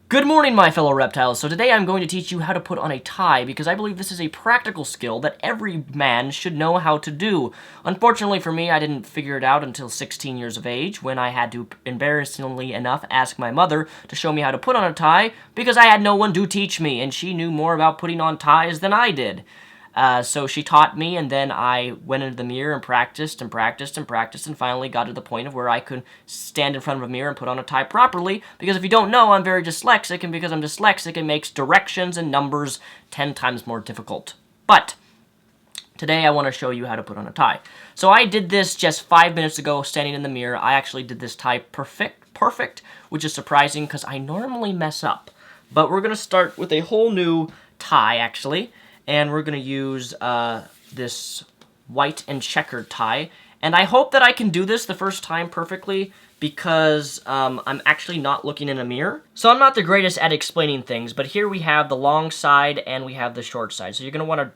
Good morning, my fellow reptiles. So today I'm going to teach you how to put on a tie because I believe this is a practical skill that every man should know how to do. Unfortunately for me, I didn't figure it out until 16 years of age when I had to, embarrassingly enough, ask my mother to show me how to put on a tie because I had no one to teach me and she knew more about putting on ties than I did. So she taught me, and then I went into the mirror and practiced and practiced and practiced, and finally got to the point of where I could stand in front of a mirror and put on a tie properly. Because if you don't know, I'm very dyslexic, and because I'm dyslexic, it makes directions and numbers 10 times more difficult. But today I want to show you how to put on a tie. So I did this just 5 minutes ago, standing in the mirror. I actually did this tie perfect, which is surprising because I normally mess up. But we're going to start with a whole new tie, actually. And we're going to use this white and checkered tie. And I hope that I can do this the first time perfectly because I'm actually not looking in a mirror. So I'm not the greatest at explaining things, but here we have the long side and we have the short side. So you're going to want to,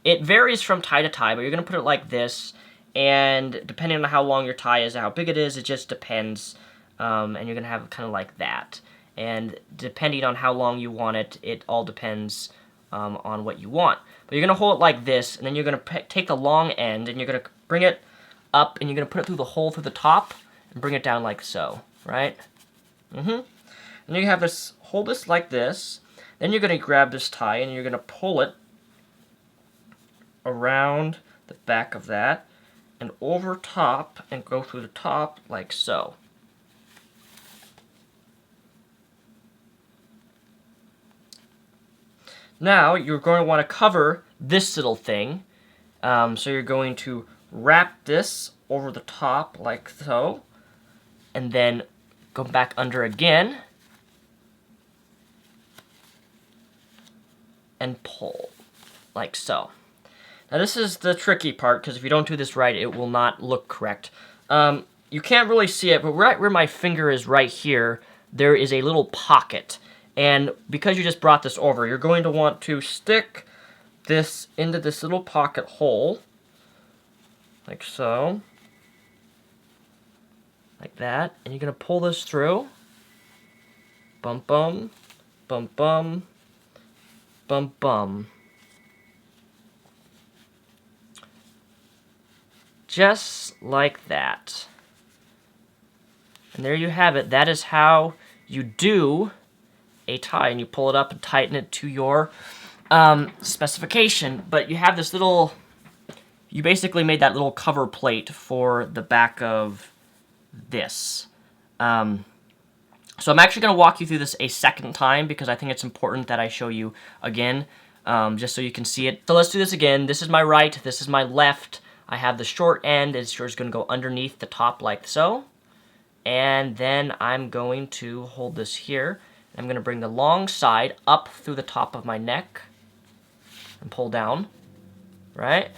it varies from tie to tie, but you're going to put it like this. And depending on how long your tie is, how big it is, it just depends. And you're going to have it kind of like that. And depending on how long you want it, it all depends on what you want. But you're going to hold it like this, and then you're going to take the long end, and you're going to bring it up, and you're going to put it through the hole through the top, and bring it down like so, right? And you have this, hold this like this, then you're going to grab this tie, and you're going to pull it around the back of that, and over top, and go through the top like so. Now, you're going to want to cover this little thing. So you're going to wrap this over the top like so. And then go back under again. And pull like so. Now this is the tricky part because if you don't do this right, it will not look correct. You can't really see it, but right where my finger is right here, there is a little pocket. And because you just brought this over, you're going to want to stick this into this little pocket hole, like so, like that, and you're going to pull this through, bum bum, bum bum, bum bum. Just like that. And there you have it. That is how you do a tie, and you pull it up and tighten it to your specification. But you have this little, you basically made that little cover plate for the back of this. So I'm actually going to walk you through this a second time because I think it's important that I show you again, just so you can see it. So let's do this again. This is my right, this is my left. I have the short end, it's just going to go underneath the top like so. And then I'm going to hold this here. I'm going to bring the long side up through the top of my neck and pull down, right?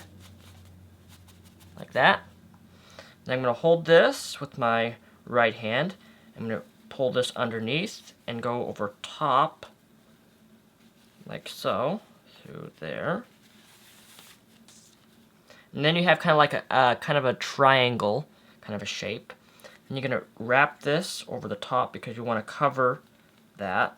Like that. Then I'm going to hold this with my right hand. I'm going to pull this underneath and go over top, like so, through there. And then you have kind of like a triangle, kind of a shape. And you're going to wrap this over the top because you want to cover that.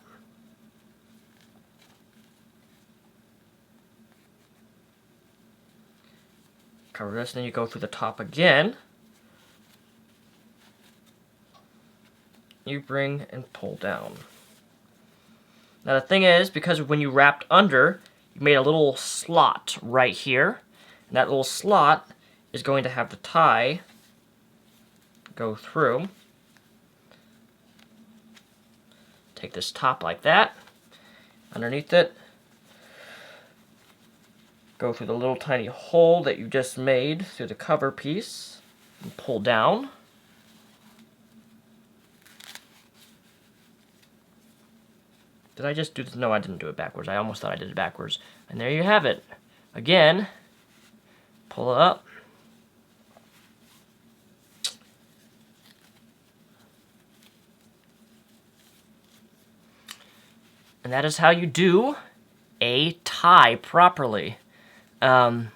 Cover this, and then you go through the top again. You bring and pull down. Now the thing is, because when you wrapped under, you made a little slot right here. And that little slot is going to have the tie go through. Take this top like that, underneath it, go through the little tiny hole that you just made through the cover piece, and pull down. Did I just do this? No, I didn't do it backwards. I almost thought I did it backwards. And there you have it. Again, pull it up. And that is how you do a tie properly. Voila.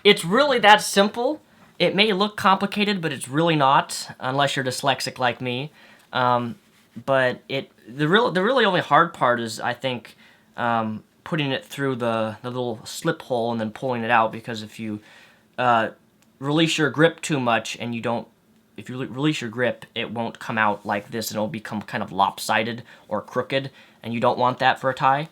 It's really that simple. It may look complicated, but it's really not, unless you're dyslexic like me. but the really only hard part is, I think, putting it through the little slip hole and then pulling it out, because if you release your grip too much and you don't, if you release your grip, it won't come out like this, and it'll become kind of lopsided or crooked, and you don't want that for a tie.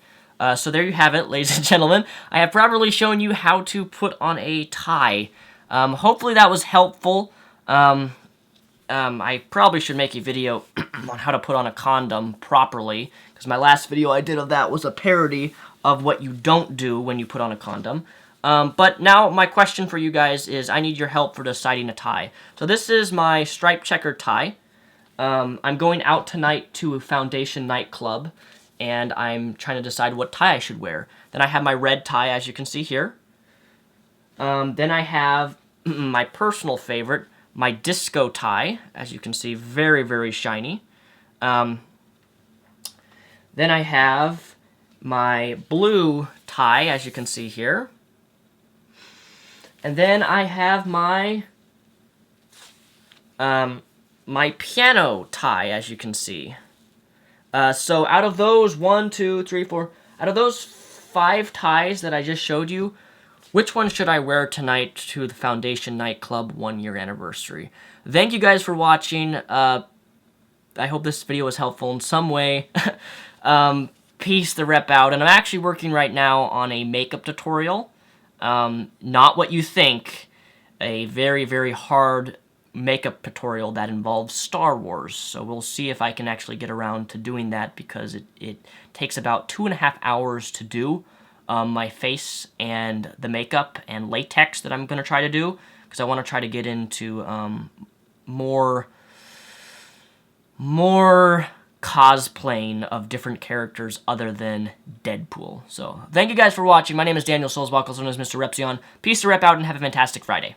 So there you have it, ladies and gentlemen. I have properly shown you how to put on a tie. Hopefully that was helpful. I probably should make a video on how to put on a condom properly, because my last video I did of that was a parody of what you don't do when you put on a condom. But now my question for you guys is, I need your help for deciding a tie. So this is my striped checkered tie. I'm going out tonight to a Foundation nightclub, and I'm trying to decide what tie I should wear. Then I have my red tie, as you can see here. Then I have my personal favorite, my disco tie, as you can see, very, very shiny. Then I have my blue tie, as you can see here. And then I have my my piano tie, as you can see. So out of those out of those 5 ties that I just showed you, which one should I wear tonight to the Foundation nightclub 1-year anniversary? Thank you guys for watching. I hope this video was helpful in some way. Peace the rep out. And I'm actually working right now on a makeup tutorial. Not what you think. A very, very hard makeup tutorial that involves Star Wars. So we'll see if I can actually get around to doing that, because it takes about 2.5 hours to do. My face and the makeup and latex that I'm going to try to do, because I want to try to get into more cosplaying of different characters other than Deadpool. So thank you guys for watching. My name is Daniel Soulsbuckles, known as Mr. Repzion. Peace to rep out, and have a fantastic Friday.